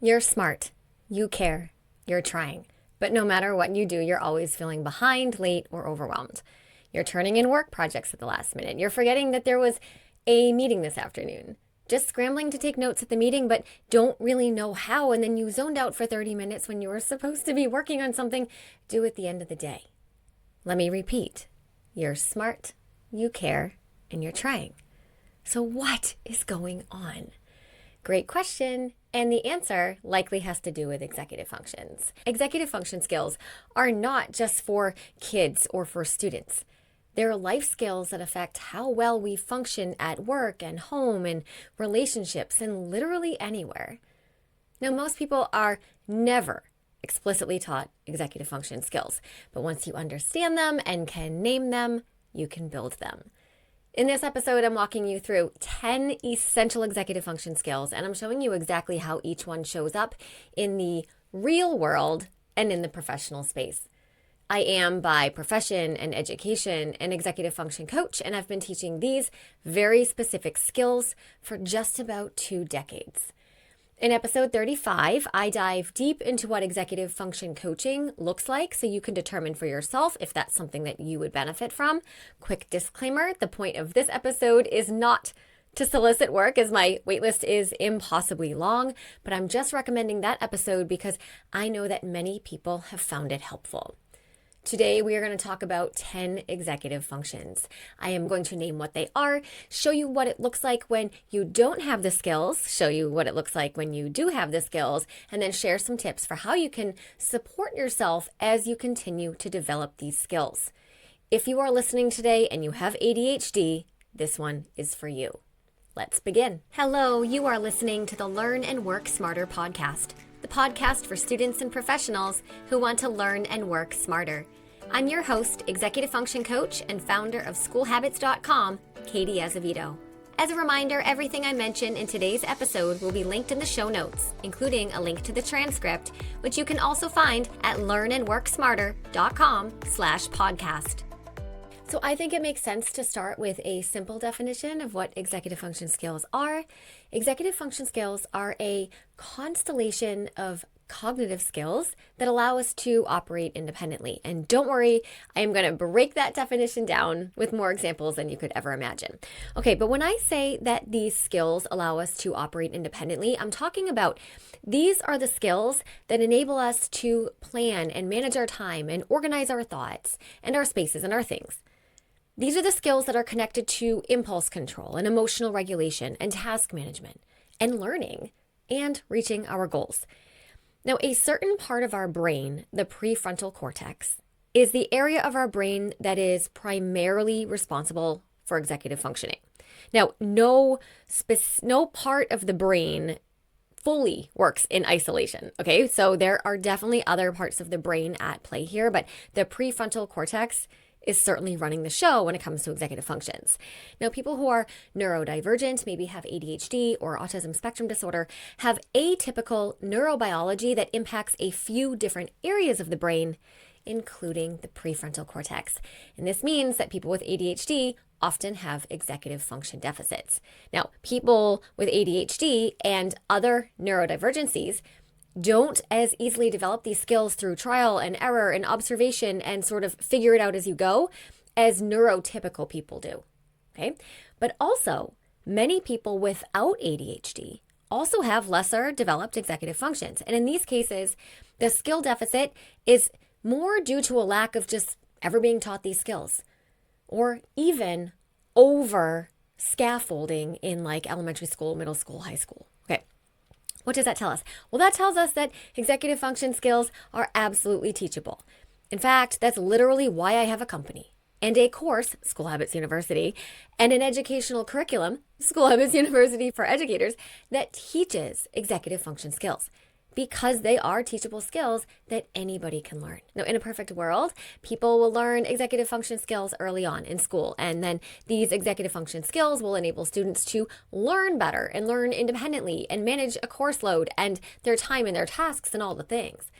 You're smart. You care. You're trying. But no matter what you do, you're always feeling behind, late, or overwhelmed. You're turning in work projects at the last minute. You're forgetting that there was a meeting this afternoon. Just scrambling to take notes at the meeting, but don't really know how. And then you zoned out for 30 minutes when you were supposed to be working on something due at the end of the day. Let me repeat. You're smart, you care, and you're trying. So what is going on? Great question. And the answer likely has to do with executive functions. Executive function skills are not just for kids or for students. They're life skills that affect how well we function at work and home and relationships and literally anywhere. Now, most people are never explicitly taught executive function skills, but once you understand them and can name them, you can build them. In this episode, I'm walking you through 10 essential executive function skills, and I'm showing you exactly how each one shows up in the real world and in the professional space. I am, by profession and education, an executive function coach, and I've been teaching these very specific skills for just about 2 decades. In episode 35, I dive deep into what executive function coaching looks like so you can determine for yourself if that's something that you would benefit from. Quick disclaimer, the point of this episode is not to solicit work, as my waitlist is impossibly long, but I'm just recommending that episode because I know that many people have found it helpful. Today, we are going to talk about 10 executive functions. I am going to name what they are, show you what it looks like when you don't have the skills, show you what it looks like when you do have the skills, and then share some tips for how you can support yourself as you continue to develop these skills. If you are listening today and you have ADHD, this one is for you. Let's begin. Hello, you are listening to the Learn and Work Smarter podcast, the podcast for students and professionals who want to learn and work smarter. I'm your host, executive function coach and founder of schoolhabits.com, Katie Azevedo. As a reminder, everything I mention in today's episode will be linked in the show notes, including a link to the transcript, which you can also find at learnandworksmarter.com/podcast. So I think it makes sense to start with a simple definition of what executive function skills are. Executive function skills are a constellation of cognitive skills that allow us to operate independently. And don't worry, I am going to break that definition down with more examples than you could ever imagine. Okay, but when I say that these skills allow us to operate independently, I'm talking about these are the skills that enable us to plan and manage our time and organize our thoughts and our spaces and our things. These are the skills that are connected to impulse control and emotional regulation and task management and learning and reaching our goals. Now, a certain part of our brain, the prefrontal cortex, is the area of our brain that is primarily responsible for executive functioning. Now, no part of the brain fully works in isolation, okay? So there are definitely other parts of the brain at play here, but the prefrontal cortex is certainly running the show when it comes to executive functions. Now, people who are neurodivergent, maybe have ADHD or autism spectrum disorder, have atypical neurobiology that impacts a few different areas of the brain, including the prefrontal cortex. And this means that people with ADHD often have executive function deficits. Now, people with ADHD and other neurodivergencies don't as easily develop these skills through trial and error and observation and sort of figure it out as you go as neurotypical people do, okay? But also, many people without ADHD also have lesser developed executive functions. And in these cases, the skill deficit is more due to a lack of just ever being taught these skills or even over scaffolding in like elementary school, middle school, high school, okay? What does that tell us? Well, that tells us that executive function skills are absolutely teachable. In fact, that's literally why I have a company and a course, School Habits University, and an educational curriculum, School Habits University for Educators, that teaches executive function skills because they are teachable skills that anybody can learn. Now, in a perfect world, people will learn executive function skills early on in school, and then these executive function skills will enable students to learn better and learn independently and manage a course load and their time and their tasks and all the things.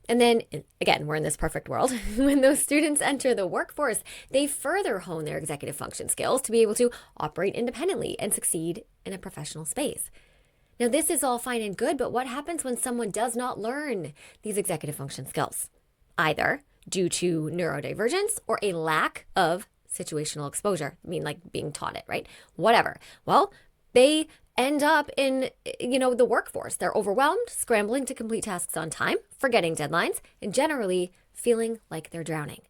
And then, again, we're in this perfect world. When those students enter the workforce, they further hone their executive function skills to be able to operate independently and succeed in a professional space. Now, this is all fine and good, but what happens when someone does not learn these executive function skills? Either due to neurodivergence or a lack of situational exposure. I mean, like being taught it, right? Whatever. Well, they end up in, the workforce. They're overwhelmed, scrambling to complete tasks on time, forgetting deadlines, and generally feeling like they're drowning.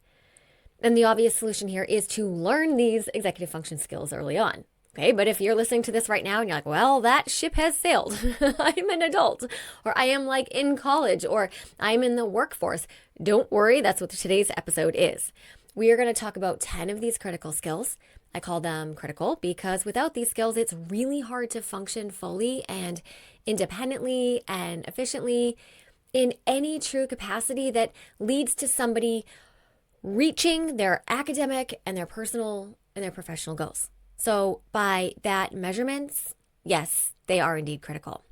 And the obvious solution here is to learn these executive function skills early on. Okay, but if you're listening to this right now and you're like, well, that ship has sailed. I'm an adult, or I am like in college, or I'm in the workforce. Don't worry, that's what today's episode is. We are going to talk about 10 of these critical skills. I call them critical because without these skills, it's really hard to function fully and independently and efficiently in any true capacity that leads to somebody reaching their academic and their personal and their professional goals. So by that measurements, yes, they are indeed critical.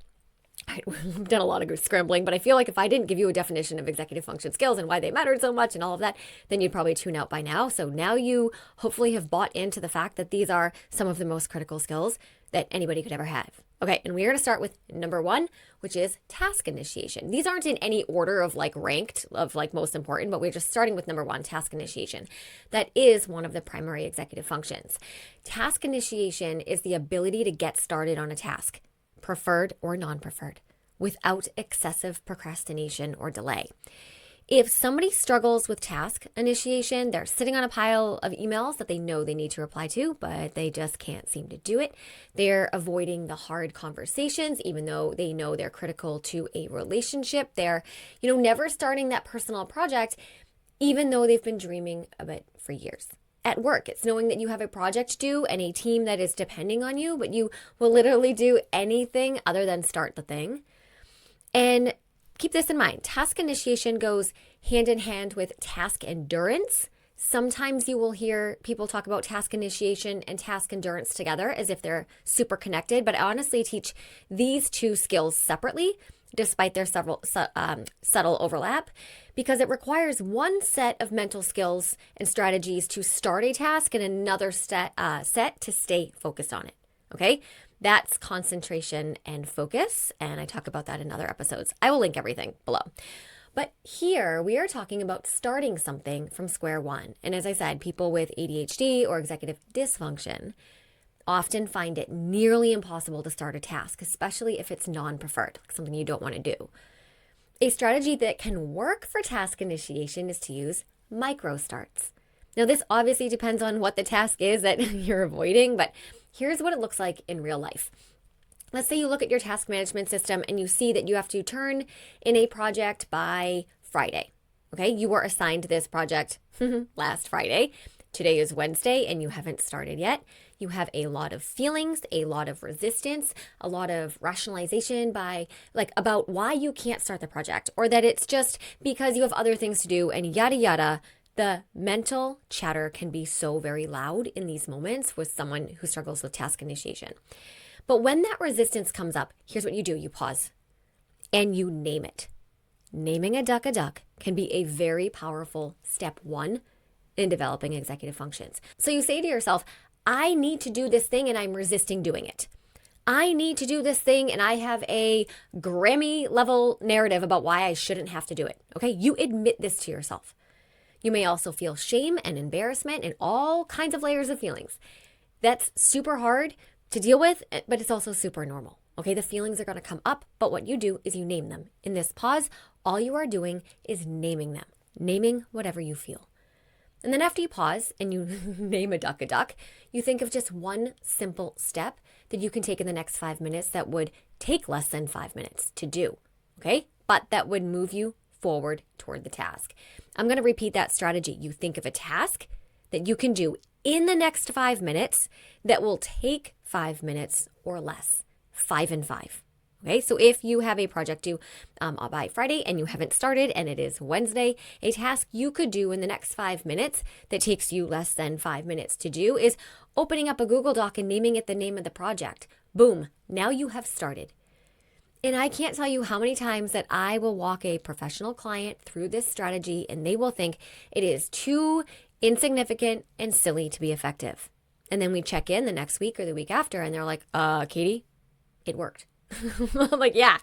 We've done a lot of scrambling, but I feel like if I didn't give you a definition of executive function skills and why they mattered so much and all of that, then you'd probably tune out by now. So now you hopefully have bought into the fact that these are some of the most critical skills that anybody could ever have. Okay, and we're going to start with number 1, which is task initiation. These aren't in any order of ranked of most important, but we're just starting with number 1, task initiation. That is one of the primary executive functions. Task initiation is the ability to get started on a task, preferred or non-preferred, without excessive procrastination or delay. If somebody struggles with task initiation, they're sitting on a pile of emails that they know they need to reply to, but they just can't seem to do it. They're avoiding the hard conversations, even though they know they're critical to a relationship. They're, never starting that personal project, even though they've been dreaming of it for years. At work, it's knowing that you have a project due and a team that is depending on you, but you will literally do anything other than start the thing. And keep this in mind. Task initiation goes hand in hand with task endurance. Sometimes you will hear people talk about task initiation and task endurance together as if they're super connected, but I honestly teach these two skills separately, despite their subtle overlap, because it requires one set of mental skills and strategies to start a task and another set to stay focused on it. Okay? That's concentration and focus, and I talk about that in other episodes. I will link everything below. But here we are talking about starting something from square one. And as I said, people with ADHD or executive dysfunction often find it nearly impossible to start a task, especially if it's non-preferred, like something you don't want to do. A strategy that can work for task initiation is to use micro starts. Now, this obviously depends on what the task is that you're avoiding, but here's what it looks like in real life. Let's say you look at your task management system and you see that you have to turn in a project by Friday. Okay, you were assigned this project last Friday. Today is Wednesday and you haven't started yet. You have a lot of feelings, a lot of resistance, a lot of rationalization about why you can't start the project, or that it's just because you have other things to do and yada yada. The mental chatter can be so very loud in these moments with someone who struggles with task initiation. But when that resistance comes up, here's what you do. You pause and you name it. Naming a duck can be a very powerful step 1 in developing executive functions. So you say to yourself, I need to do this thing and I'm resisting doing it. I need to do this thing and I have a Grammy level narrative about why I shouldn't have to do it. Okay, you admit this to yourself. You may also feel shame and embarrassment and all kinds of layers of feelings. That's super hard to deal with, but it's also super normal. Okay, the feelings are going to come up, but what you do is you name them. In this pause, all you are doing is naming them, naming whatever you feel. And then after you pause and you name a duck, you think of just one simple step that you can take in the next 5 minutes that would take less than 5 minutes to do, okay? But that would move you forward toward the task. I'm going to repeat that strategy. You think of a task that you can do in the next 5 minutes that will take 5 minutes or less, 5 and 5. Okay, so if you have a project due by Friday and you haven't started and it is Wednesday, a task you could do in the next 5 minutes that takes you less than 5 minutes to do is opening up a Google Doc and naming it the name of the project. Boom, now you have started. And I can't tell you how many times that I will walk a professional client through this strategy and they will think it is too insignificant and silly to be effective. And then we check in the next week or the week after and they're like, Katie, it worked. I'm like, yeah.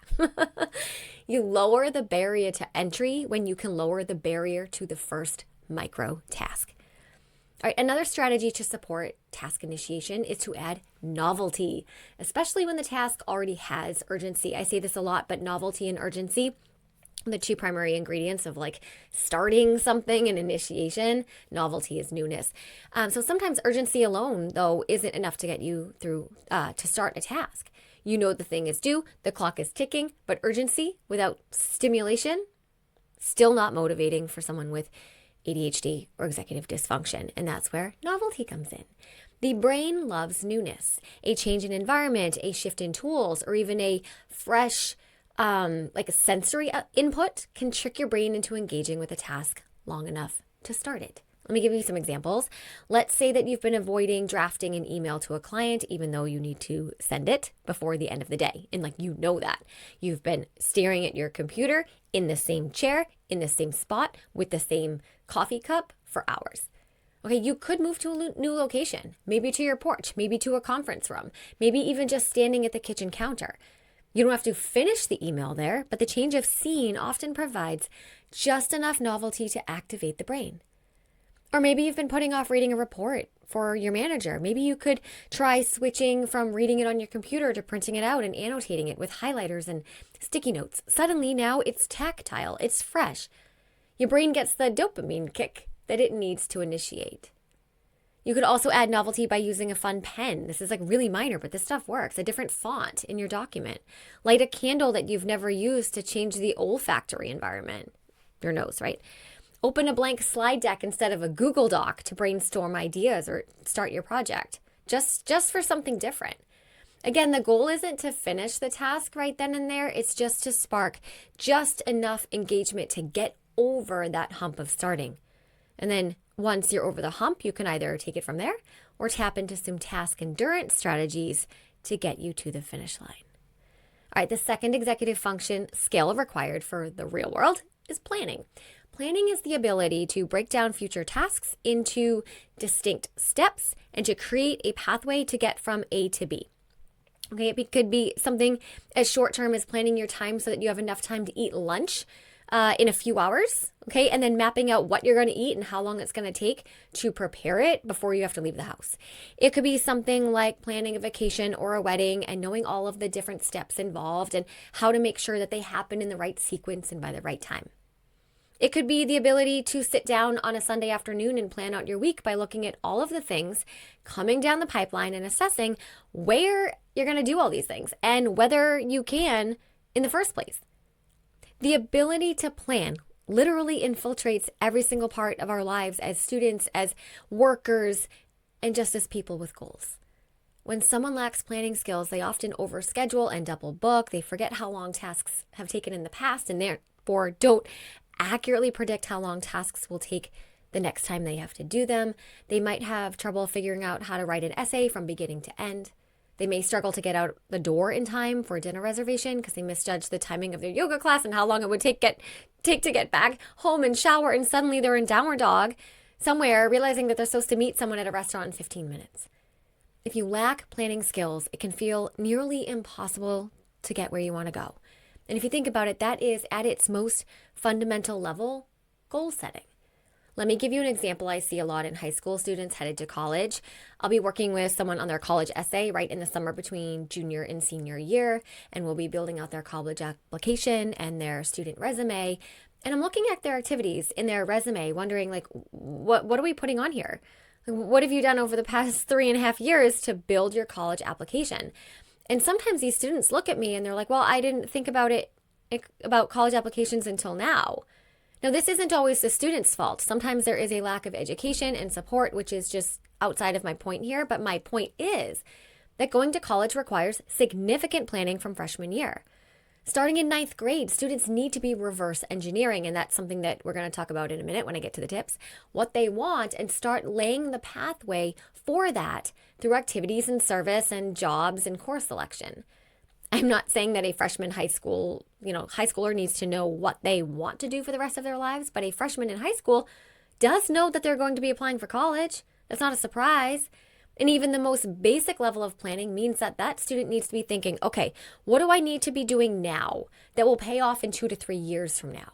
You lower the barrier to entry when you can lower the barrier to the first micro task. All right, another strategy to support task initiation is to add novelty, especially when the task already has urgency. I say this a lot, but novelty and urgency, the two primary ingredients of like starting something and initiation. Novelty is newness. So sometimes urgency alone, though, isn't enough to get you through to start a task. You know the thing is due, the clock is ticking, but urgency without stimulation, still not motivating for someone with ADHD or executive dysfunction. And that's where novelty comes in. The brain loves newness. A change in environment, a shift in tools, or even a fresh, like a sensory input can trick your brain into engaging with a task long enough to start it. Let me give you some examples. Let's say that you've been avoiding drafting an email to a client, even though you need to send it before the end of the day. And like, you know that. You've been staring at your computer in the same chair, in the same spot, with the same coffee cup for hours. Okay, you could move to a new location, maybe to your porch, maybe to a conference room, maybe even just standing at the kitchen counter. You don't have to finish the email there, but the change of scene often provides just enough novelty to activate the brain. Or maybe you've been putting off reading a report for your manager. Maybe you could try switching from reading it on your computer to printing it out and annotating it with highlighters and sticky notes. Suddenly now it's tactile, it's fresh. Your brain gets the dopamine kick that it needs to initiate. You could also add novelty by using a fun pen. This is like really minor, but this stuff works. A different font in your document. Light a candle that you've never used to change the olfactory environment. Your nose, right? Open a blank slide deck instead of a Google Doc to brainstorm ideas or start your project, just for something different. Again, the goal isn't to finish the task right then and there. It's just to spark just enough engagement to get over that hump of starting. And then once you're over the hump, you can either take it from there or tap into some task endurance strategies to get you to the finish line. All right, the second executive function skill required for the real world is planning. Planning is the ability to break down future tasks into distinct steps and to create a pathway to get from A to B. Okay, it could be something as short term as planning your time so that you have enough time to eat lunch in a few hours, okay, and then mapping out what you're going to eat and how long it's going to take to prepare it before you have to leave the house. It could be something like planning a vacation or a wedding and knowing all of the different steps involved and how to make sure that they happen in the right sequence and by the right time. It could be the ability to sit down on a Sunday afternoon and plan out your week by looking at all of the things coming down the pipeline and assessing where you're going to do all these things and whether you can in the first place. The ability to plan literally infiltrates every single part of our lives as students, as workers, and just as people with goals. When someone lacks planning skills, they often overschedule and double book. They forget how long tasks have taken in the past and therefore don't accurately predict how long tasks will take the next time they have to do them. They might have trouble figuring out how to write an essay from beginning to end. They may struggle to get out the door in time for a dinner reservation because they misjudged the timing of their yoga class and how long it would take to get back home and shower, and suddenly they're in downward dog somewhere, realizing that they're supposed to meet someone at a restaurant in 15 minutes. If you lack planning skills, it can feel nearly impossible to get where you want to go. And if you think about it, that is at its most fundamental level, goal setting. Let me give you an example I see a lot in high school students headed to college. I'll be working with someone on their college essay right in the summer between junior and senior year, and we'll be building out their college application and their student resume. And I'm looking at their activities in their resume, wondering like, what are we putting on here? What have you done over the past 3.5 years to build your college application? And sometimes these students look at me and they're like, well, I didn't think about college applications until now. Now, this isn't always the student's fault. Sometimes there is a lack of education and support, which is just outside of my point here. But my point is that going to college requires significant planning from freshman year. Starting in 9th grade, students need to be reverse engineering, and that's something that we're going to talk about in a minute when I get to the tips, what they want, and start laying the pathway for that through activities and service and jobs and course selection. I'm not saying that a freshman high schooler needs to know what they want to do for the rest of their lives, but a freshman in high school does know that they're going to be applying for college. That's not a surprise. And even the most basic level of planning means that that student needs to be thinking, okay, what do I need to be doing now that will pay off in 2 to 3 years from now?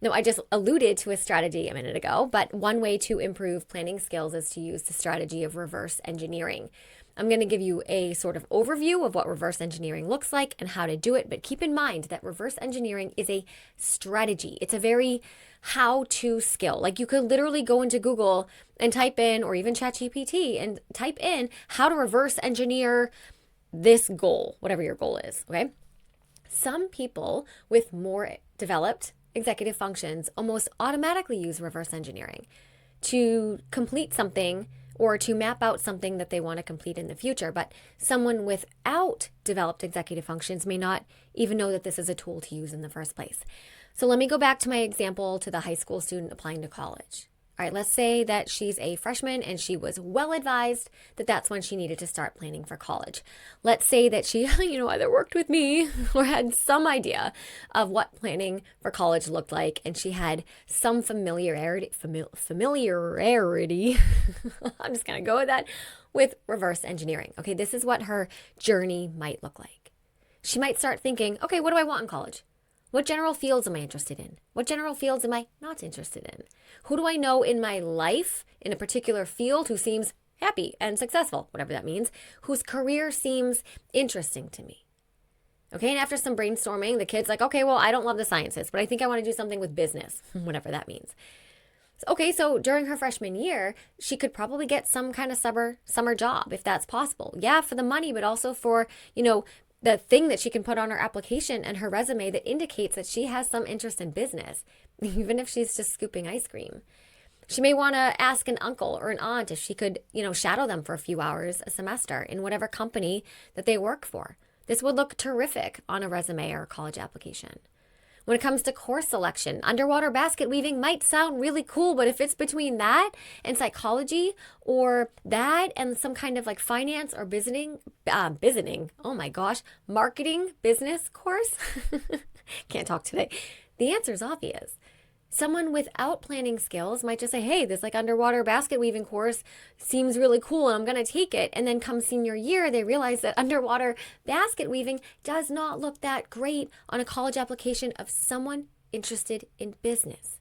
Now, I just alluded to a strategy a minute ago, but one way to improve planning skills is to use the strategy of reverse engineering. I'm going to give you a sort of overview of what reverse engineering looks like and how to do it, but keep in mind that reverse engineering is a strategy. It's a very how-to skill. Like you could literally go into Google and type in, or even ChatGPT and type in how to reverse engineer this goal, whatever your goal is, okay? Some people with more developed executive functions almost automatically use reverse engineering to complete something or to map out something that they want to complete in the future. But someone without developed executive functions may not even know that this is a tool to use in the first place. So let me go back to my example to the high school student applying to college. All right, let's say that she's a freshman and she was well advised that that's when she needed to start planning for college. Let's say that she, either worked with me or had some idea of what planning for college looked like, and she had some familiarity, I'm just going to go with that, with reverse engineering. Okay, this is what her journey might look like. She might start thinking, okay, what do I want in college? What general fields am I interested in? What general fields am I not interested in? Who do I know in my life in a particular field who seems happy and successful, whatever that means, whose career seems interesting to me? Okay, and after some brainstorming, the kid's like, okay, well, I don't love the sciences, but I think I want to do something with business, whatever that means. Okay, so during her freshman year, she could probably get some kind of summer job if that's possible. Yeah, for the money, but also for, the thing that she can put on her application and her resume that indicates that she has some interest in business, even if she's just scooping ice cream. She may want to ask an uncle or an aunt if she could, shadow them for a few hours a semester in whatever company that they work for. This would look terrific on a resume or a college application. When it comes to course selection, underwater basket weaving might sound really cool, but if it's between that and psychology, or that and some kind of like finance or marketing business course, can't talk today, the answer is obvious. Someone without planning skills might just say, hey, this underwater basket weaving course seems really cool and I'm going to take it. And then come senior year, they realize that underwater basket weaving does not look that great on a college application of someone interested in business.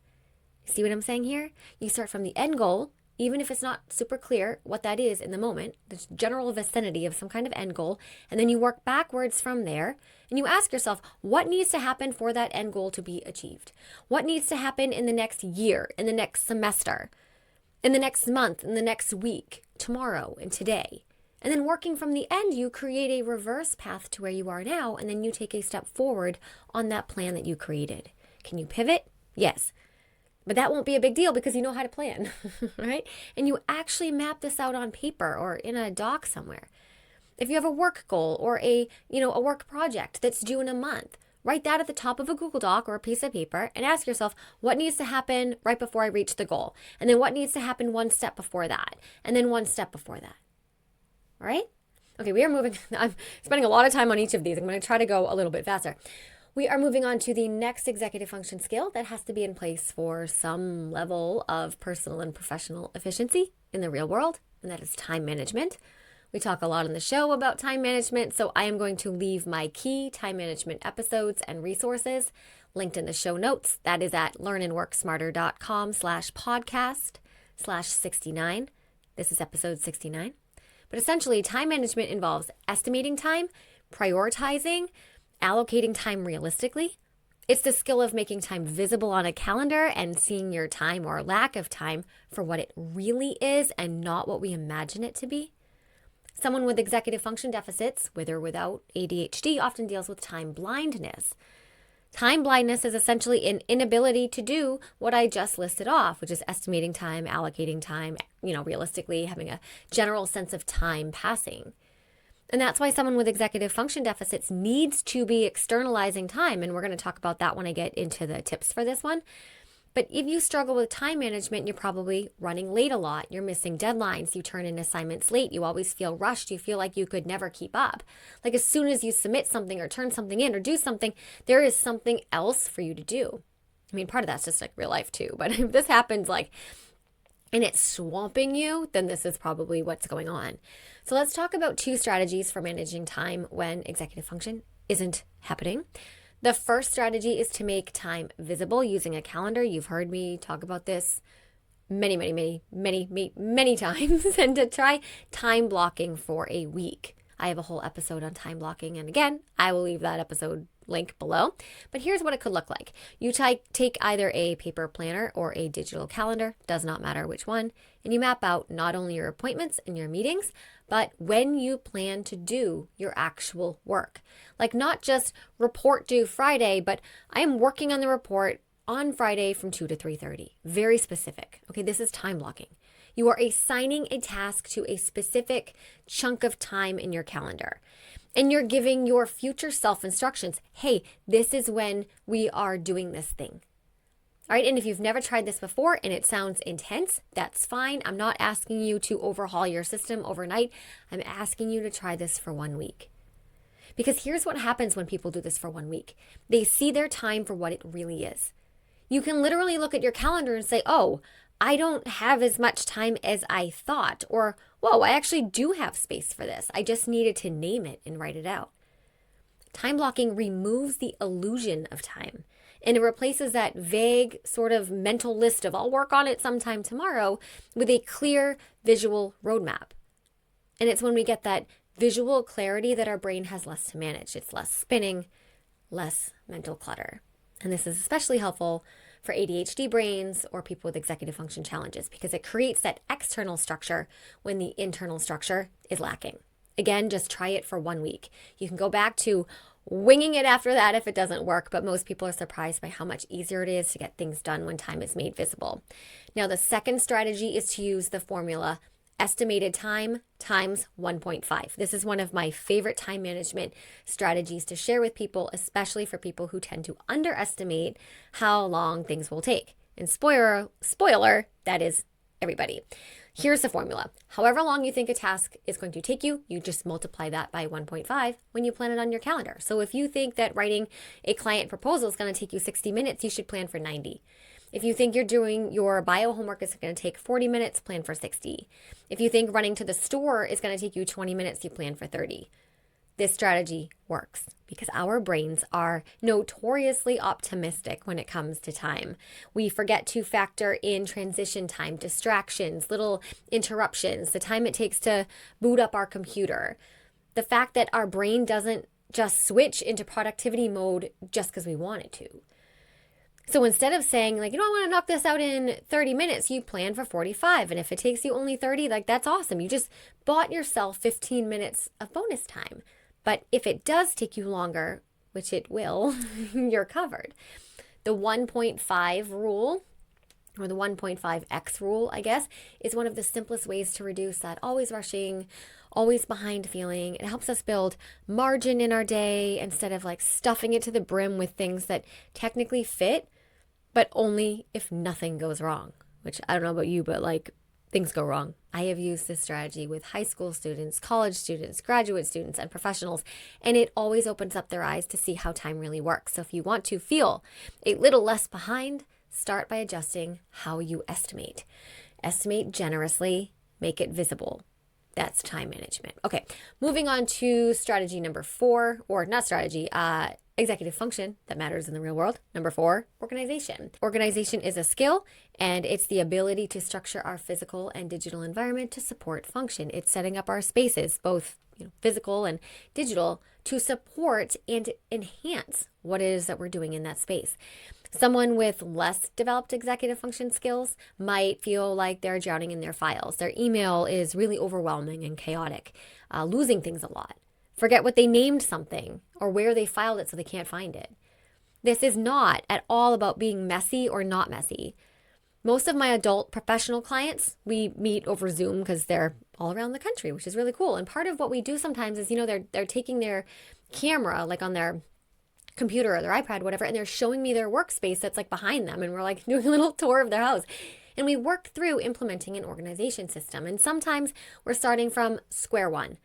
See what I'm saying here? You start from the end goal, even if it's not super clear what that is in the moment, the general vicinity of some kind of end goal, and then you work backwards from there, and you ask yourself, what needs to happen for that end goal to be achieved? What needs to happen in the next year, in the next semester, in the next month, in the next week, tomorrow, and today? And then working from the end, you create a reverse path to where you are now, and then you take a step forward on that plan that you created. Can you pivot? Yes. But that won't be a big deal because you know how to plan, right? And you actually map this out on paper or in a doc somewhere. If you have a work goal or a work project that's due in a month, write that at the top of a Google Doc or a piece of paper and ask yourself, what needs to happen right before I reach the goal? And then what needs to happen one step before that? And then one step before that. All right? Okay, we are moving. I'm spending a lot of time on each of these. I'm going to try to go a little bit faster. We are moving on to the next executive function skill that has to be in place for some level of personal and professional efficiency in the real world, and that is time management. We talk a lot on the show about time management, so I am going to leave my key time management episodes and resources linked in the show notes. That is at learnandworksmarter.com/podcast/69. This is episode 69. But essentially, time management involves estimating time, prioritizing, allocating time realistically. It's the skill of making time visible on a calendar and seeing your time or lack of time for what it really is and not what we imagine it to be. Someone with executive function deficits, with or without ADHD, often deals with time blindness. Time blindness is essentially an inability to do what I just listed off, which is estimating time, allocating time, realistically having a general sense of time passing. And that's why someone with executive function deficits needs to be externalizing time. And we're going to talk about that when I get into the tips for this one. But if you struggle with time management, you're probably running late a lot. You're missing deadlines. You turn in assignments late. You always feel rushed. You feel like you could never keep up. Like as soon as you submit something or turn something in or do something, there is something else for you to do. I mean, part of that's just like real life too. But if this happens like and it's swamping you, then this is probably what's going on. So let's talk about 2 strategies for managing time when executive function isn't happening. The first strategy is to make time visible using a calendar. You've heard me talk about this many times, and to try time blocking for a week. I have a whole episode on time blocking, and again, I will leave that episode link below. But here's what it could look like. You take either a paper planner or a digital calendar, does not matter which one, and you map out not only your appointments and your meetings, but when you plan to do your actual work. Like not just report due Friday, but I am working on the report on Friday from 2 to 3:30. Very specific. Okay, this is time blocking. You are assigning a task to a specific chunk of time in your calendar. And you're giving your future self instructions. Hey, this is when we are doing this thing. All right, and if you've never tried this before and it sounds intense, that's fine. I'm not asking you to overhaul your system overnight. I'm asking you to try this for 1 week. Because here's what happens when people do this for 1 week. They see their time for what it really is. You can literally look at your calendar and say, oh, I don't have as much time as I thought, or, whoa, I actually do have space for this. I just needed to name it and write it out. Time blocking removes the illusion of time, and it replaces that vague sort of mental list of I'll work on it sometime tomorrow with a clear visual roadmap. And it's when we get that visual clarity that our brain has less to manage. It's less spinning, less mental clutter. And this is especially helpful for ADHD brains or people with executive function challenges because it creates that external structure when the internal structure is lacking. Again, just try it for 1 week. You can go back to winging it after that if it doesn't work, but most people are surprised by how much easier it is to get things done when time is made visible. Now, the second strategy is to use the formula estimated time times 1.5. This is one of my favorite time management strategies to share with people, especially for people who tend to underestimate how long things will take. And spoiler, that is everybody. Here's the formula. However long you think a task is going to take you, you just multiply that by 1.5 when you plan it on your calendar. So if you think that writing a client proposal is going to take you 60 minutes, you should plan for 90. If you think you're doing your bio homework is going to take 40 minutes, plan for 60. If you think running to the store is going to take you 20 minutes, you plan for 30. This strategy works because our brains are notoriously optimistic when it comes to time. We forget to factor in transition time, distractions, little interruptions, the time it takes to boot up our computer. The fact that our brain doesn't just switch into productivity mode just because we want it to. So instead of saying like, I want to knock this out in 30 minutes, you plan for 45. And if it takes you only 30, like that's awesome. You just bought yourself 15 minutes of bonus time. But if it does take you longer, which it will, you're covered. The 1.5 rule, or the 1.5x rule, I guess, is one of the simplest ways to reduce that always rushing, always behind feeling. It helps us build margin in our day instead of like stuffing it to the brim with things that technically fit, but only if nothing goes wrong, which I don't know about you, but like things go wrong. I have used this strategy with high school students, college students, graduate students, and professionals, and it always opens up their eyes to see how time really works. So if you want to feel a little less behind, start by adjusting how you estimate. Estimate generously, make it visible. That's time management. Okay, moving on to strategy number 4, or not strategy, executive function that matters in the real world. Number 4, organization. Organization is a skill, and it's the ability to structure our physical and digital environment to support function. It's setting up our spaces, both physical and digital, to support and enhance what it is that we're doing in that space. Someone with less developed executive function skills might feel like they're drowning in their files. Their email is really overwhelming and chaotic, losing things a lot. Forget what they named something or where they filed it so they can't find it. This is not at all about being messy or not messy. Most of my adult professional clients, we meet over Zoom because they're all around the country, which is really cool. And part of what we do sometimes is, they're taking their camera, like on their computer or their iPad, whatever, and they're showing me their workspace that's like behind them. And we're like doing a little tour of their house. And we work through implementing an organization system. And sometimes we're starting from square one.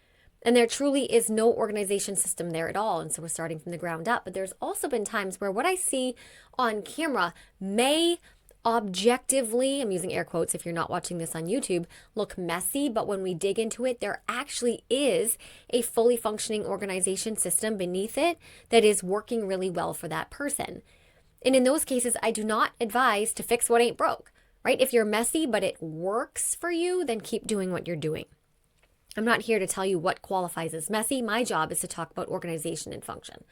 And there truly is no organization system there at all. And so we're starting from the ground up. But there's also been times where what I see on camera may objectively, I'm using air quotes if you're not watching this on YouTube, look messy, but when we dig into it, there actually is a fully functioning organization system beneath it that is working really well for that person. And in those cases, I do not advise to fix what ain't broke, right? If you're messy, but it works for you, then keep doing what you're doing. I'm not here to tell you what qualifies as messy. My job is to talk about organization and function.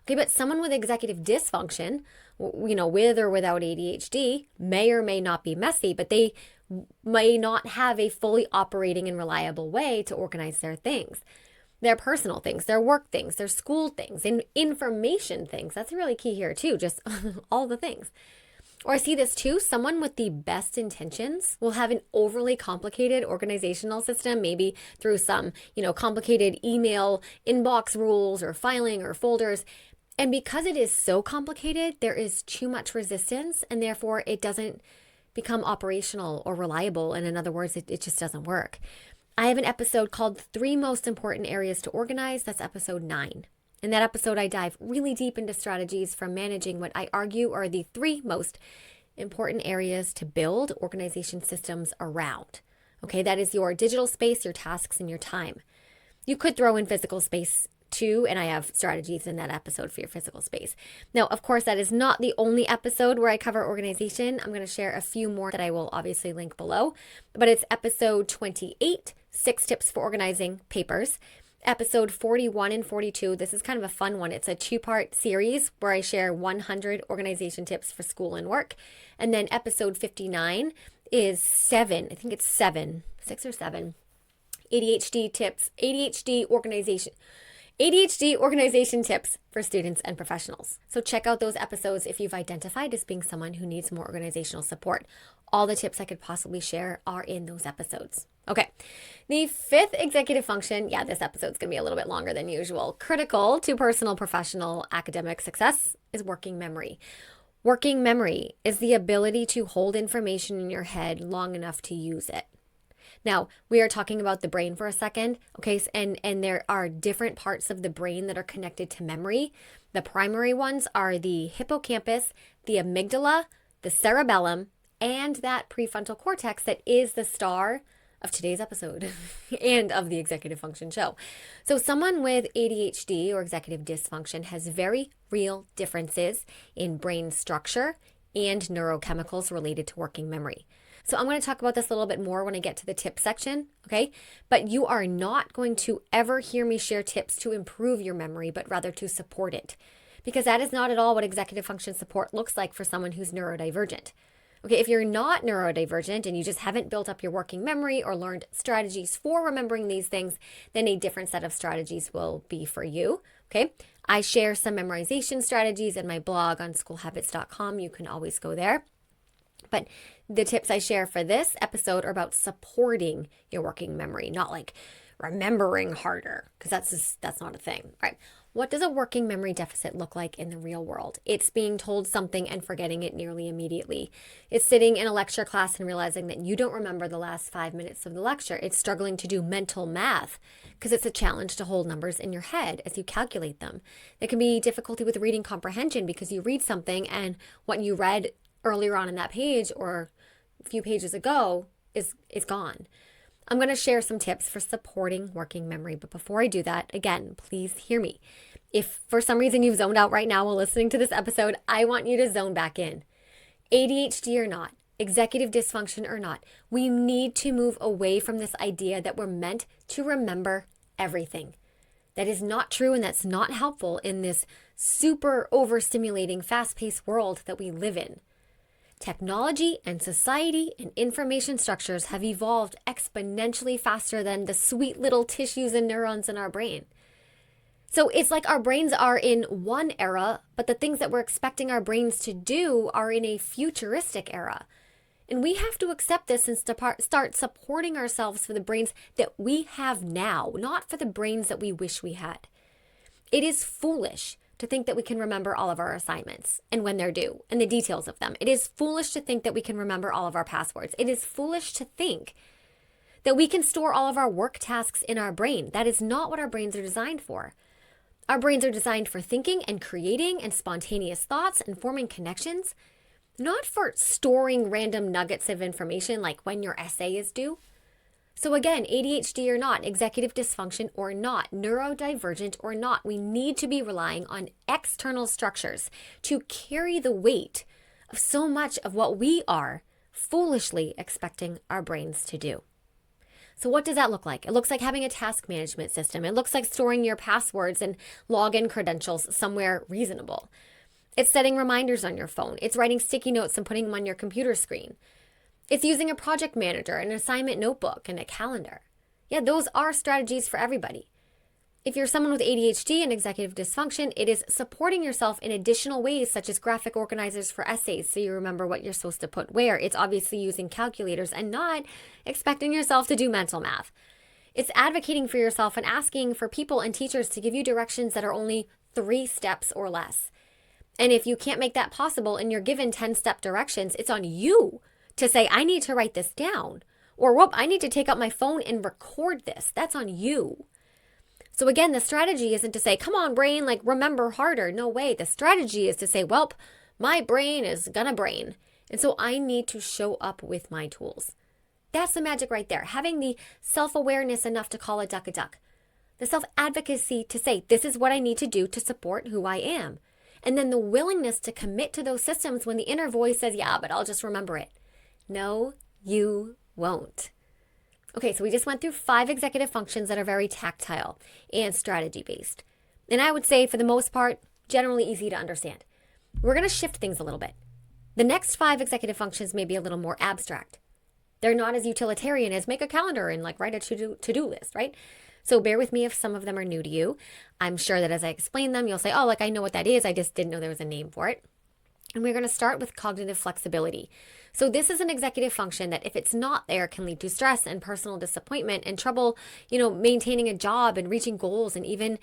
Okay, but someone with executive dysfunction, with or without ADHD, may or may not be messy, but they may not have a fully operating and reliable way to organize their things. Their personal things, their work things, their school things, and information things. That's really key here too, just all the things. Or I see this too, someone with the best intentions will have an overly complicated organizational system, maybe through some, complicated email inbox rules or filing or folders. And because it is so complicated, there is too much resistance, and therefore it doesn't become operational or reliable. And in other words, it just doesn't work. I have an episode called 3 Most Important Areas to Organize. That's episode 9. In that episode, I dive really deep into strategies for managing what I argue are the 3 most important areas to build organization systems around. Okay, that is your digital space, your tasks, and your time. You could throw in physical space too, and I have strategies in that episode for your physical space. Now, of course, that is not the only episode where I cover organization. I'm going to share a few more that I will obviously link below, but it's episode 28, 6 tips for organizing papers. Episode 41 and 42, this is kind of a fun one. It's a 2-part series where I share 100 organization tips for school and work. And then episode 59 is 7, I think it's 7, 6 or 7, ADHD tips, ADHD organization tips for students and professionals. So check out those episodes if you've identified as being someone who needs more organizational support. All the tips I could possibly share are in those episodes. Okay, the 5th executive function, this episode's going to be a little bit longer than usual. Critical to personal, professional, academic success is working memory. Working memory is the ability to hold information in your head long enough to use it. Now, we are talking about the brain for a second, okay? And there are different parts of the brain that are connected to memory. The primary ones are the hippocampus, the amygdala, the cerebellum, and that prefrontal cortex that is the star of today's episode and of the executive function show. So someone with ADHD or executive dysfunction has very real differences in brain structure and neurochemicals related to working memory. So I'm going to talk about this a little bit more when I get to the tip section, okay? But you are not going to ever hear me share tips to improve your memory, but rather to support it, because that is not at all what executive function support looks like for someone who's neurodivergent. Okay, if you're not neurodivergent and you just haven't built up your working memory or learned strategies for remembering these things, then a different set of strategies will be for you, okay? I share some memorization strategies in my blog on schoolhabits.com. You can always go there. But the tips I share for this episode are about supporting your working memory, not like remembering harder, because that's not a thing. All right. What does a working memory deficit look like in the real world? It's being told something and forgetting it nearly immediately. It's sitting in a lecture class and realizing that you don't remember the last 5 minutes of the lecture. It's struggling to do mental math because it's a challenge to hold numbers in your head as you calculate them. There can be difficulty with reading comprehension because you read something and what you read earlier on in that page or a few pages ago is gone. I'm going to share some tips for supporting working memory. But before I do that, again, please hear me. If for some reason you've zoned out right now while listening to this episode, I want you to zone back in. ADHD or not, executive dysfunction or not, we need to move away from this idea that we're meant to remember everything. That is not true, and that's not helpful in this super overstimulating, fast-paced world that we live in. Technology and society and information structures have evolved exponentially faster than the sweet little tissues and neurons in our brain. So it's like our brains are in one era, but the things that we're expecting our brains to do are in a futuristic era. And we have to accept this and start supporting ourselves for the brains that we have now, not for the brains that we wish we had. It is foolish to think that we can remember all of our assignments and when they're due and the details of them. It is foolish to think that we can remember all of our passwords. It is foolish to think that we can store all of our work tasks in our brain. That is not what our brains are designed for. Our brains are designed for thinking and creating and spontaneous thoughts and forming connections. not for storing random nuggets of information like when your essay is due. So again, ADHD or not, executive dysfunction or not, neurodivergent or not, we need to be relying on external structures to carry the weight of so much of what we are foolishly expecting our brains to do. So what does that look like? It looks like having a task management system. It looks like storing your passwords and login credentials somewhere reasonable. It's setting reminders on your phone. It's writing sticky notes and putting them on your computer screen. It's using a project manager, an assignment notebook, and a calendar. Yeah, those are strategies for everybody. If you're someone with ADHD and executive dysfunction, it is supporting yourself in additional ways, such as graphic organizers for essays, so you remember what you're supposed to put where. It's obviously using calculators and not expecting yourself to do mental math. It's advocating for yourself and asking for people and teachers to give you directions that are only 3 steps or less. And if you can't make that possible and you're given 10-step directions, it's on you to say, I need to write this down. Or, whoop, I need to take out my phone and record this. That's on you. So again, the strategy isn't to say, come on, brain, like remember harder. No way. The strategy is to say, well, my brain is gonna brain. And so I need to show up with my tools. That's the magic right there. Having the self-awareness enough to call a duck a duck. The self-advocacy to say, this is what I need to do to support who I am. And then the willingness to commit to those systems when the inner voice says, yeah, but I'll just remember it. No, you won't. Okay, so we just went through 5 executive functions that are very tactile and strategy-based. And I would say, for the most part, generally easy to understand. We're going to shift things a little bit. The next 5 executive functions may be a little more abstract. They're not as utilitarian as make a calendar and like write a to-do list, right? So bear with me if some of them are new to you. I'm sure that as I explain them, you'll say, oh, like I know what that is. I just didn't know there was a name for it. And we're going to start with cognitive flexibility. So this is an executive function that if it's not there can lead to stress and personal disappointment and trouble, maintaining a job and reaching goals and even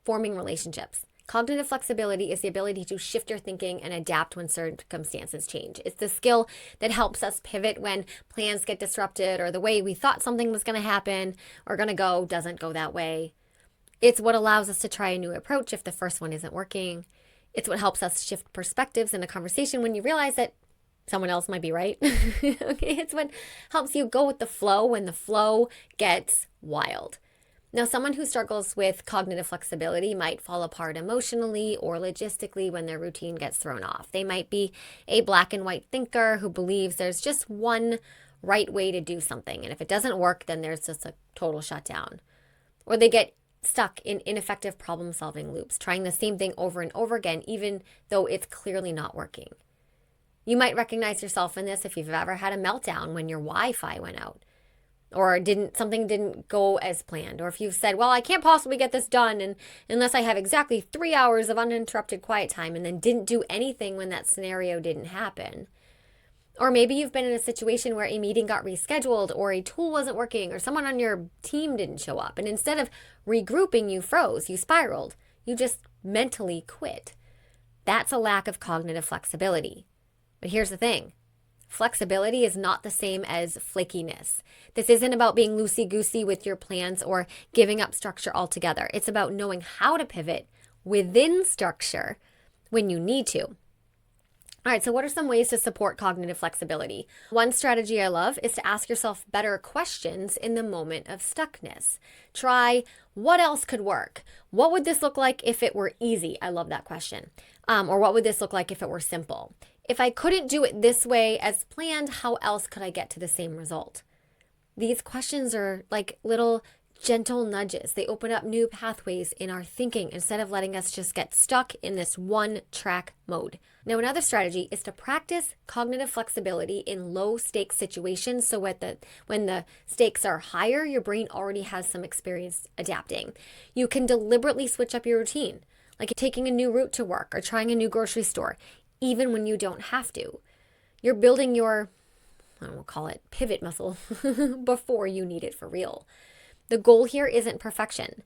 forming relationships. Cognitive flexibility is the ability to shift your thinking and adapt when circumstances change. It's the skill that helps us pivot when plans get disrupted or the way we thought something was going to happen or going to go doesn't go that way. It's what allows us to try a new approach if the first one isn't working. It's what helps us shift perspectives in a conversation when you realize that someone else might be right. Okay, it's what helps you go with the flow when the flow gets wild. Now, someone who struggles with cognitive flexibility might fall apart emotionally or logistically when their routine gets thrown off. They might be a black and white thinker who believes there's just one right way to do something. And if it doesn't work, then there's just a total shutdown. Or they get stuck in ineffective problem-solving loops, trying the same thing over and over again, even though it's clearly not working. You might recognize yourself in this if you've ever had a meltdown when your Wi-Fi went out, or something didn't go as planned, or if you've said, well, I can't possibly get this done unless I have exactly 3 hours of uninterrupted quiet time, and then didn't do anything when that scenario didn't happen. Or maybe you've been in a situation where a meeting got rescheduled or a tool wasn't working or someone on your team didn't show up. And instead of regrouping, you froze, you spiraled, you just mentally quit. That's a lack of cognitive flexibility. But here's the thing. Flexibility is not the same as flakiness. This isn't about being loosey-goosey with your plans or giving up structure altogether. It's about knowing how to pivot within structure when you need to. All right, so what are some ways to support cognitive flexibility? One strategy I love is to ask yourself better questions in the moment of stuckness. Try, what else could work? What would this look like if it were easy? I love that question. Or what would this look like if it were simple? If I couldn't do it this way as planned, how else could I get to the same result? These questions are like little gentle nudges. They open up new pathways in our thinking instead of letting us just get stuck in this one-track mode. Now, another strategy is to practice cognitive flexibility in low-stakes situations so when the stakes are higher, your brain already has some experience adapting. You can deliberately switch up your routine, like taking a new route to work or trying a new grocery store, even when you don't have to. You're building your, we'll call it pivot muscle before you need it for real. The goal here isn't perfection.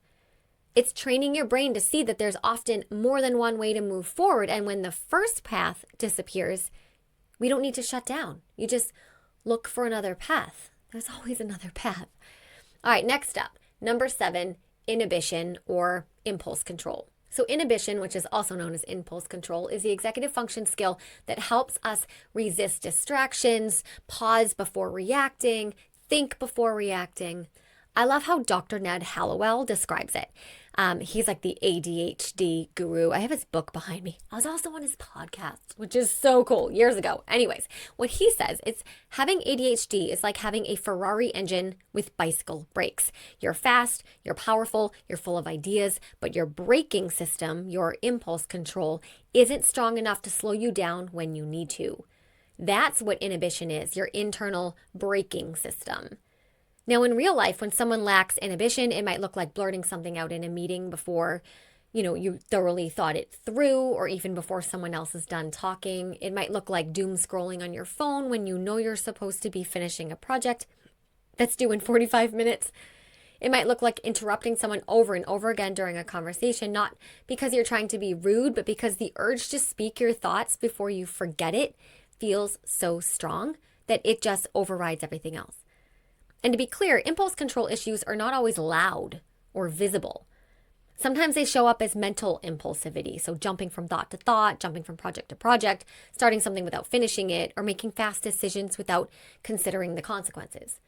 It's training your brain to see that there's often more than one way to move forward. And when the first path disappears, we don't need to shut down. You just look for another path. There's always another path. All right, next up, number 7, inhibition or impulse control. So inhibition, which is also known as impulse control, is the executive function skill that helps us resist distractions, pause before reacting, think before reacting. I love how Dr. Ned Hallowell describes it. He's like the ADHD guru. I have his book behind me. I was also on his podcast, which is so cool, years ago. Anyways, what he says is having ADHD is like having a Ferrari engine with bicycle brakes. You're fast, you're powerful, you're full of ideas, but your braking system, your impulse control, isn't strong enough to slow you down when you need to. That's what inhibition is, your internal braking system. Now, in real life, when someone lacks inhibition, it might look like blurting something out in a meeting before, you thoroughly thought it through, or even before someone else is done talking. It might look like doom scrolling on your phone when you know you're supposed to be finishing a project that's due in 45 minutes. It might look like interrupting someone over and over again during a conversation, not because you're trying to be rude, but because the urge to speak your thoughts before you forget it feels so strong that it just overrides everything else. And to be clear, impulse control issues are not always loud or visible. Sometimes they show up as mental impulsivity, so jumping from thought to thought, jumping from project to project, starting something without finishing it, or making fast decisions without considering the consequences.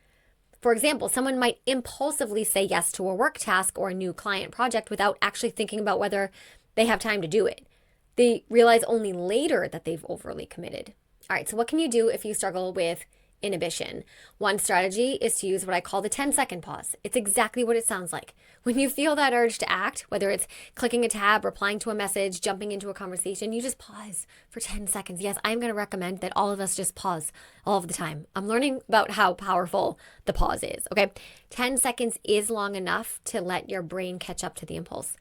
For example, someone might impulsively say yes to a work task or a new client project without actually thinking about whether they have time to do it. They realize only later that they've overly committed. All right, so what can you do if you struggle with inhibition? One strategy is to use what I call the 10-second pause. It's exactly what it sounds like. When you feel that urge to act, whether it's clicking a tab, replying to a message, jumping into a conversation, you just pause for 10 seconds. Yes, I'm going to recommend that all of us just pause all of the time. I'm learning about how powerful the pause is, okay? 10 seconds is long enough to let your brain catch up to the impulse.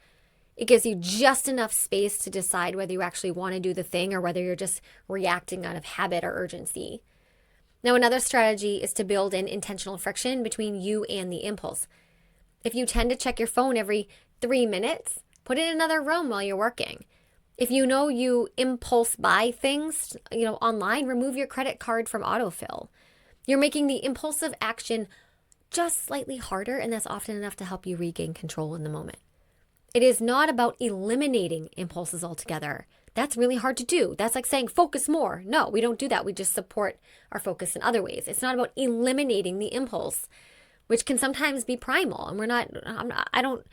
It gives you just enough space to decide whether you actually want to do the thing or whether you're just reacting out of habit or urgency. Now, another strategy is to build in intentional friction between you and the impulse. If you tend to check your phone every 3 minutes, put it in another room while you're working. If you know you impulse buy things, online, remove your credit card from autofill. You're making the impulsive action just slightly harder, and that's often enough to help you regain control in the moment. It is not about eliminating impulses altogether. That's really hard to do. That's like saying focus more. No, we don't do that. We just support our focus in other ways. It's not about eliminating the impulse, which can sometimes be primal. And I don't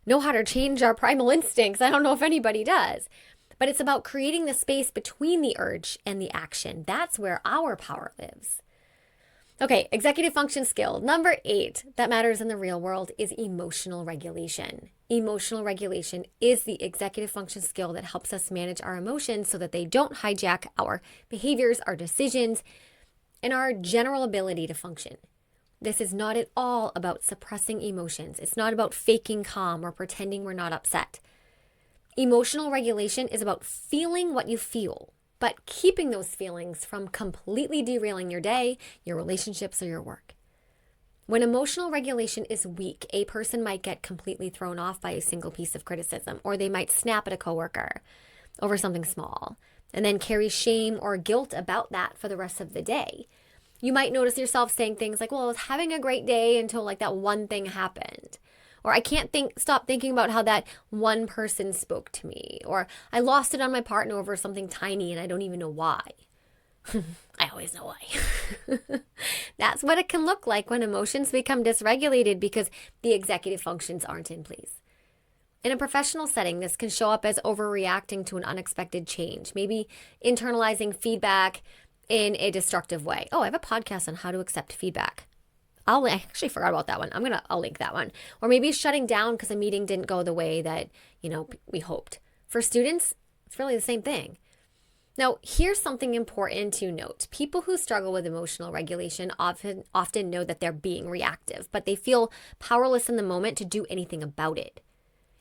know how to change our primal instincts. I don't know if anybody does. But it's about creating the space between the urge and the action. That's where our power lives. Okay, executive function skill number 8 that matters in the real world is emotional regulation. Emotional regulation is the executive function skill that helps us manage our emotions so that they don't hijack our behaviors, our decisions, and our general ability to function. This is not at all about suppressing emotions. It's not about faking calm or pretending we're not upset. Emotional regulation is about feeling what you feel, but keeping those feelings from completely derailing your day, your relationships, or your work. When emotional regulation is weak, a person might get completely thrown off by a single piece of criticism, or they might snap at a coworker over something small, and then carry shame or guilt about that for the rest of the day. You might notice yourself saying things like, well, I was having a great day until that one thing happened. Or I can't stop thinking about how that one person spoke to me. Or I lost it on my partner over something tiny and I don't even know why. I always know why. That's what it can look like when emotions become dysregulated because the executive functions aren't in place. In a professional setting, this can show up as overreacting to an unexpected change, maybe internalizing feedback in a destructive way. Oh, I have a podcast on how to accept feedback. I actually forgot about that one. I'll link that one. Or maybe shutting down because a meeting didn't go the way that, we hoped. For students, it's really the same thing. Now, here's something important to note. People who struggle with emotional regulation often know that they're being reactive, but they feel powerless in the moment to do anything about it.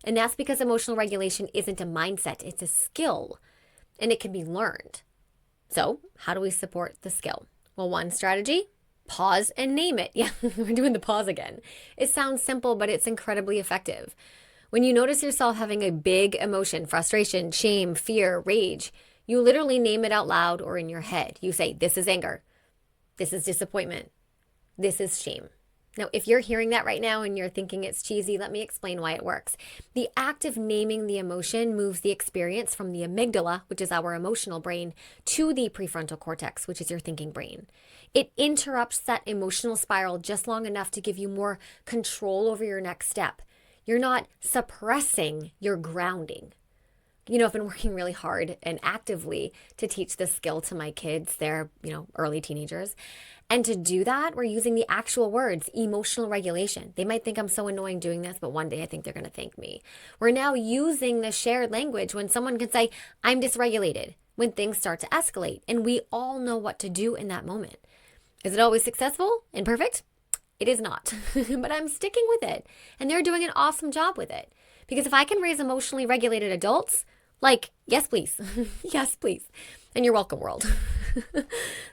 And that's because emotional regulation isn't a mindset, it's a skill, and it can be learned. So, how do we support the skill? Well, one strategy, pause and name it. Yeah, we're doing the pause again. It sounds simple, but it's incredibly effective. When you notice yourself having a big emotion, frustration, shame, fear, rage, you literally name it out loud or in your head. You say, this is anger. This is disappointment. This is shame. Now, if you're hearing that right now and you're thinking it's cheesy, let me explain why it works. The act of naming the emotion moves the experience from the amygdala, which is our emotional brain, to the prefrontal cortex, which is your thinking brain. It interrupts that emotional spiral just long enough to give you more control over your next step. You're not suppressing, you're grounding. I've been working really hard and actively to teach this skill to my kids. They're, early teenagers. And to do that, we're using the actual words, emotional regulation. They might think I'm so annoying doing this, but one day I think they're going to thank me. We're now using the shared language when someone can say, I'm dysregulated, when things start to escalate. And we all know what to do in that moment. Is it always successful and perfect? It is not, but I'm sticking with it. And they're doing an awesome job with it. Because if I can raise emotionally regulated adults, yes, please. Yes, please. And you're welcome, world.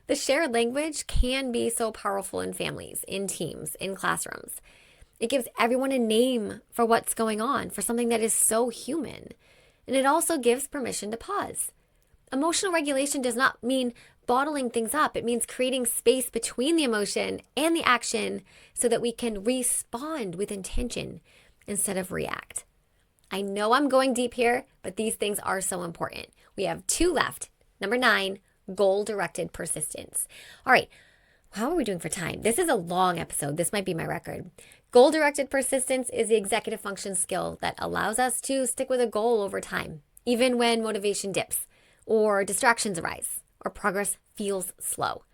The shared language can be so powerful in families, in teams, in classrooms. It gives everyone a name for what's going on, for something that is so human. And it also gives permission to pause. Emotional regulation does not mean bottling things up. It means creating space between the emotion and the action so that we can respond with intention instead of react. I know I'm going deep here, but these things are so important. We have 2 left. Number 9, goal-directed persistence. All right, how are we doing for time? This is a long episode. This might be my record. Goal-directed persistence is the executive function skill that allows us to stick with a goal over time, even when motivation dips or distractions arise or progress feels slow.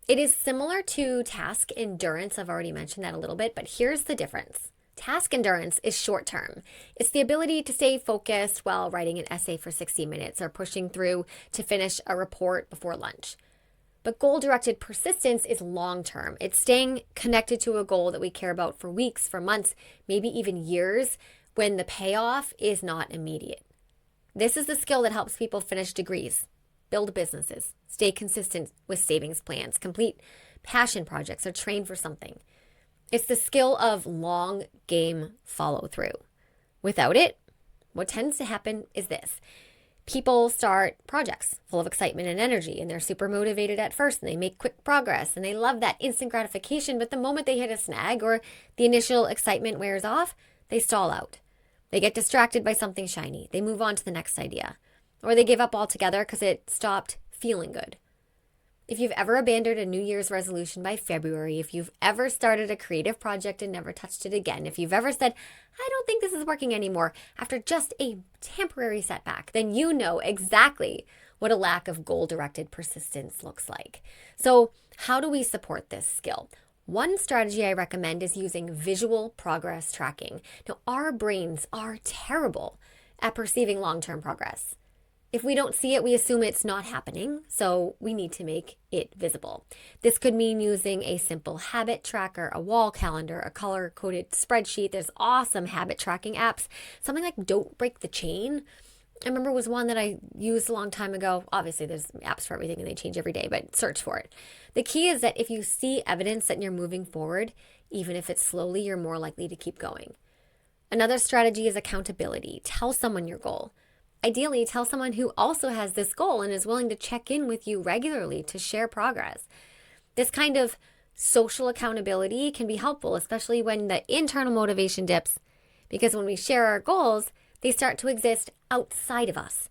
It is similar to task endurance. I've already mentioned that a little bit, but here's the difference. Task endurance is short term. It's the ability to stay focused while writing an essay for 60 minutes or pushing through to finish a report before lunch. But goal-directed persistence is long term. It's staying connected to a goal that we care about for weeks, for months, maybe even years, when the payoff is not immediate. This is the skill that helps people finish degrees, build businesses, stay consistent with savings plans, complete passion projects, or train for something. It's the skill of long game follow through. Without it, what tends to happen is this. People start projects full of excitement and energy, and they're super motivated at first, and they make quick progress, and they love that instant gratification, but the moment they hit a snag or the initial excitement wears off, they stall out. They get distracted by something shiny. They move on to the next idea, or they give up altogether because it stopped feeling good. If you've ever abandoned a New Year's resolution by February, if you've ever started a creative project and never touched it again, if you've ever said, I don't think this is working anymore after just a temporary setback, then you know exactly what a lack of goal-directed persistence looks like. So how do we support this skill? One strategy I recommend is using visual progress tracking. Now, our brains are terrible at perceiving long-term progress. If we don't see it, we assume it's not happening, so we need to make it visible. This could mean using a simple habit tracker, a wall calendar, a color-coded spreadsheet. There's awesome habit tracking apps. Something like Don't Break the Chain, I remember was one that I used a long time ago. Obviously, there's apps for everything and they change every day, but search for it. The key is that if you see evidence that you're moving forward, even if it's slowly, you're more likely to keep going. Another strategy is accountability. Tell someone your goal. Ideally, tell someone who also has this goal and is willing to check in with you regularly to share progress. This kind of social accountability can be helpful, especially when the internal motivation dips, because when we share our goals, they start to exist outside of us.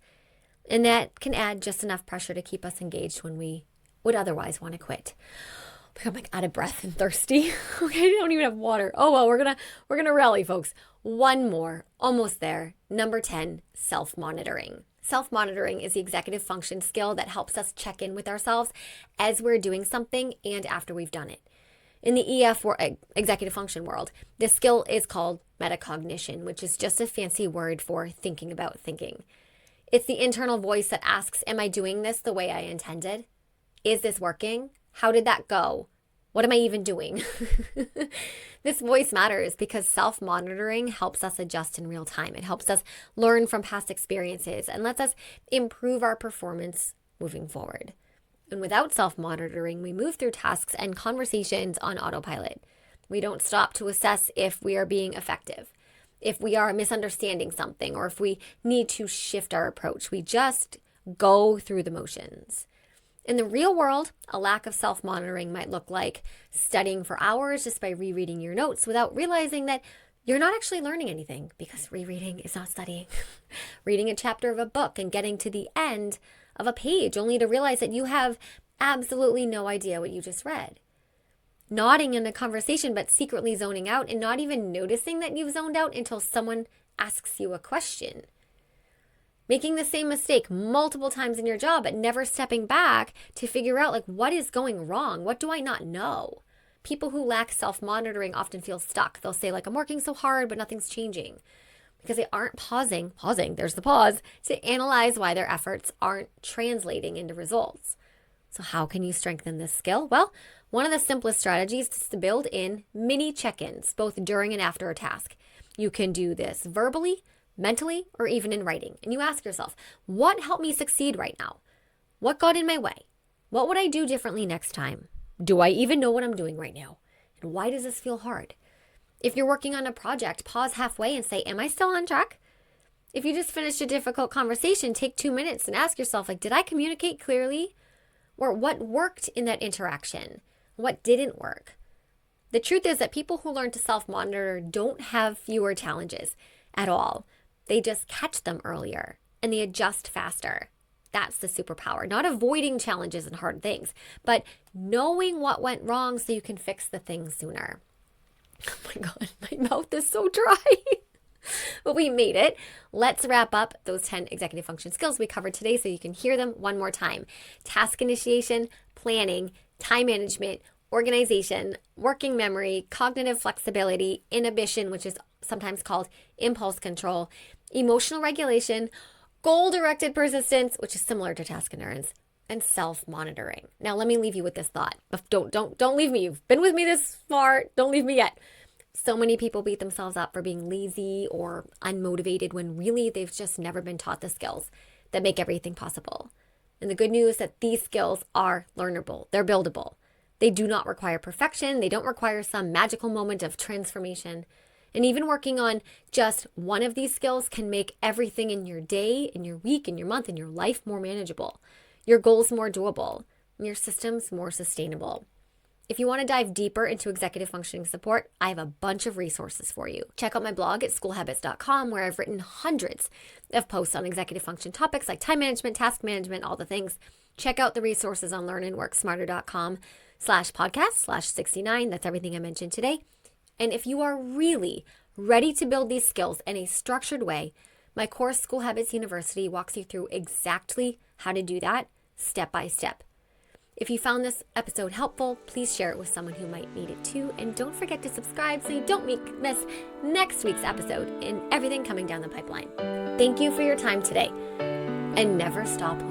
And that can add just enough pressure to keep us engaged when we would otherwise want to quit. I'm like out of breath and thirsty. Okay, I don't even have water. Oh well, we're gonna rally, folks. One more, almost there. Number 10, self-monitoring. Self-monitoring is the executive function skill that helps us check in with ourselves as we're doing something and after we've done it. In the EF or executive function world, this skill is called metacognition, which is just a fancy word for thinking about thinking. It's the internal voice that asks, am I doing this the way I intended? Is this working? How did that go? What am I even doing? This voice matters because self-monitoring helps us adjust in real time. It helps us learn from past experiences and lets us improve our performance moving forward. And without self-monitoring, we move through tasks and conversations on autopilot. We don't stop to assess if we are being effective, if we are misunderstanding something, or if we need to shift our approach. We just go through the motions. In the real world, a lack of self-monitoring might look like studying for hours just by rereading your notes without realizing that you're not actually learning anything, because rereading is not studying. Reading a chapter of a book and getting to the end of a page only to realize that you have absolutely no idea what you just read. Nodding in a conversation but secretly zoning out and not even noticing that you've zoned out until someone asks you a question. Making the same mistake multiple times in your job but never stepping back to figure out what is going wrong? What do I not know? People who lack self-monitoring often feel stuck. They'll say I'm working so hard but nothing's changing, because they aren't pausing, there's the pause, to analyze why their efforts aren't translating into results. So how can you strengthen this skill? Well, one of the simplest strategies is to build in mini check-ins, both during and after a task. You can do this verbally, mentally, or even in writing. And you ask yourself, what helped me succeed right now? What got in my way? What would I do differently next time? Do I even know what I'm doing right now? And why does this feel hard? If you're working on a project, pause halfway and say, am I still on track? If you just finished a difficult conversation, take 2 minutes and ask yourself, did I communicate clearly? Or what worked in that interaction? What didn't work? The truth is that people who learn to self-monitor don't have fewer challenges at all. They just catch them earlier and they adjust faster. That's the superpower. Not avoiding challenges and hard things, but knowing what went wrong so you can fix the thing sooner. Oh my God, my mouth is so dry. But we made it. Let's wrap up those 10 executive function skills we covered today so you can hear them one more time. Task initiation, planning, time management, organization, working memory, cognitive flexibility, inhibition, which is sometimes called impulse control, emotional regulation, goal-directed persistence, which is similar to task endurance, and self-monitoring. Now, let me leave you with this thought. Don't leave me. You've been with me this far. Don't leave me yet. So many people beat themselves up for being lazy or unmotivated when really they've just never been taught the skills that make everything possible. And the good news is that these skills are learnable. They're buildable. They do not require perfection. They don't require some magical moment of transformation. And even working on just one of these skills can make everything in your day, in your week, in your month, in your life more manageable, your goals more doable, and your systems more sustainable. If you want to dive deeper into executive functioning support, I have a bunch of resources for you. Check out my blog at schoolhabits.com, where I've written hundreds of posts on executive function topics like time management, task management, all the things. Check out the resources on learnandworksmarter.com/podcast/69. That's everything I mentioned today. And if you are really ready to build these skills in a structured way, my course, School Habits University, walks you through exactly how to do that step by step. If you found this episode helpful, please share it with someone who might need it too. And don't forget to subscribe so you don't miss next week's episode and everything coming down the pipeline. Thank you for your time today. And never stop learning.